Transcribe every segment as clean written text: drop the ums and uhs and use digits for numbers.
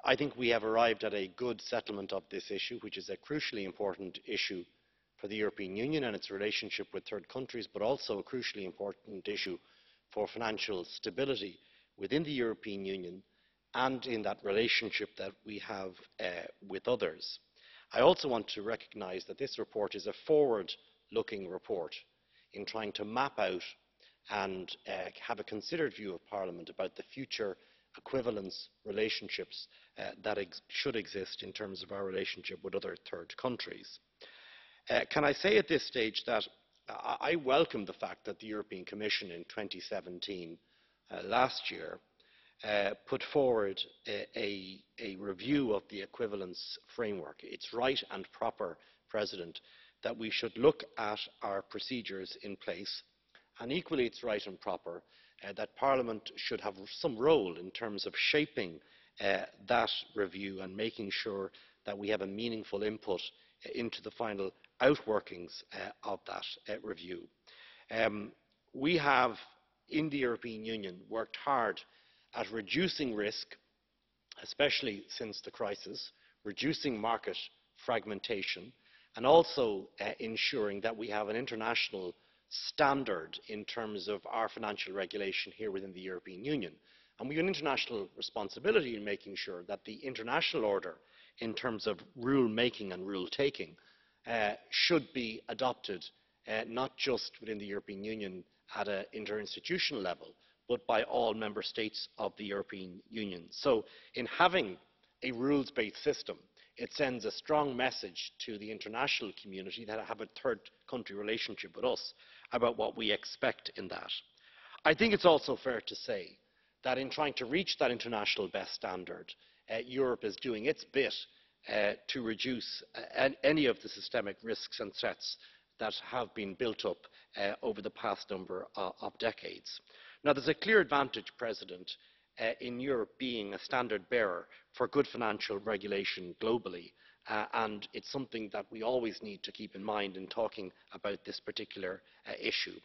I think we have arrived at a good settlement of this issue, which is a crucially important issue for the European Union and its relationship with third countries, but also a crucially important issue for financial stability within the European Union and in that relationship that we have with others. I also want to recognise that this report is a forward-looking report in trying to map out and have a considered view of Parliament about the future equivalence relationships that should exist in terms of our relationship with other third countries. Can I say at this stage that I welcome the fact that the European Commission in 2017, last year, put forward a review of the equivalence framework. It's right and proper, President, that we should look at our procedures in place, and equally it's right and proper that Parliament should have some role in terms of shaping that review and making sure that we have a meaningful input into the final outworkings of that review. We have, in the European Union, worked hard at reducing risk, especially since the crisis, reducing market fragmentation, and also ensuring that we have an international standard in terms of our financial regulation here within the European Union. And we have an international responsibility in making sure that the international order in terms of rule making and rule taking should be adopted not just within the European Union at an interinstitutional level, but by all member states of the European Union. So in having a rules-based system, it sends a strong message to the international community that have a third country relationship with us about what we expect in that. I think it's also fair to say that in trying to reach that international best standard, Europe is doing its bit to reduce any of the systemic risks and threats that have been built up over the past number of decades. Now, there's a clear advantage, President, in Europe being a standard bearer for good financial regulation globally, and it's something that we always need to keep in mind in talking about this particular issue.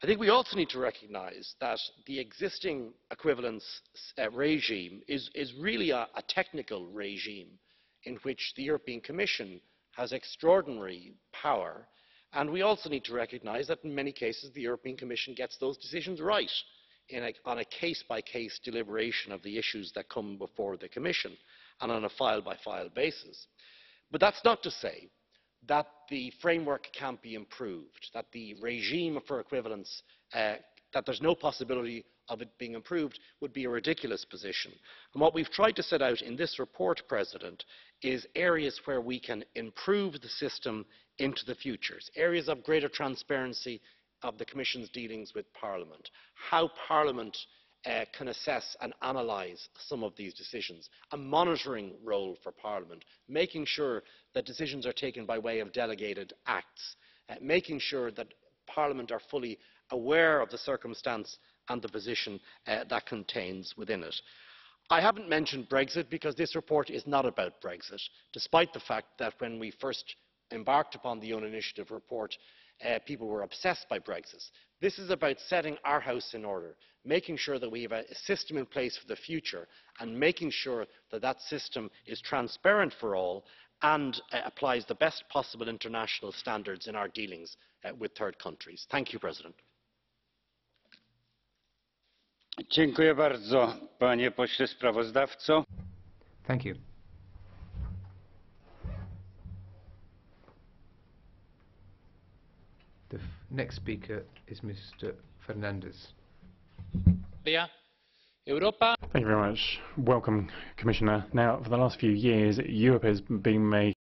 I think we also need to recognise that the existing equivalence regime is really a technical regime in which the European Commission has extraordinary power, and we also need to recognise that in many cases the European Commission gets those decisions right on a case-by-case deliberation of the issues that come before the Commission and on a file-by-file basis. But that's not to say that the framework can't be improved, that the regime for equivalence, that there's no possibility of it being improved would be a ridiculous position. And what we've tried to set out in this report, President, is areas where we can improve the system into the future, areas of greater transparency of the Commission's dealings with Parliament, how Parliament can assess and analyse some of these decisions, a monitoring role for Parliament, making sure that decisions are taken by way of delegated acts, making sure that Parliament are fully aware of the circumstance and the position that contains within it. I haven't mentioned Brexit because this report is not about Brexit, despite the fact that when we first embarked upon the own initiative report, people were obsessed by Brexit. This is about setting our house in order, making sure that we have a system in place for the future, and making sure that that system is transparent for all and applies the best possible international standards in our dealings with third countries. Thank you, President. Dziękuję bardzo, panie pośle sprawozdawco. Thank you. The next speaker is Mr. Fernandez. Thank you very much. Welcome, Commissioner. Now, for the last few years, Europe has been made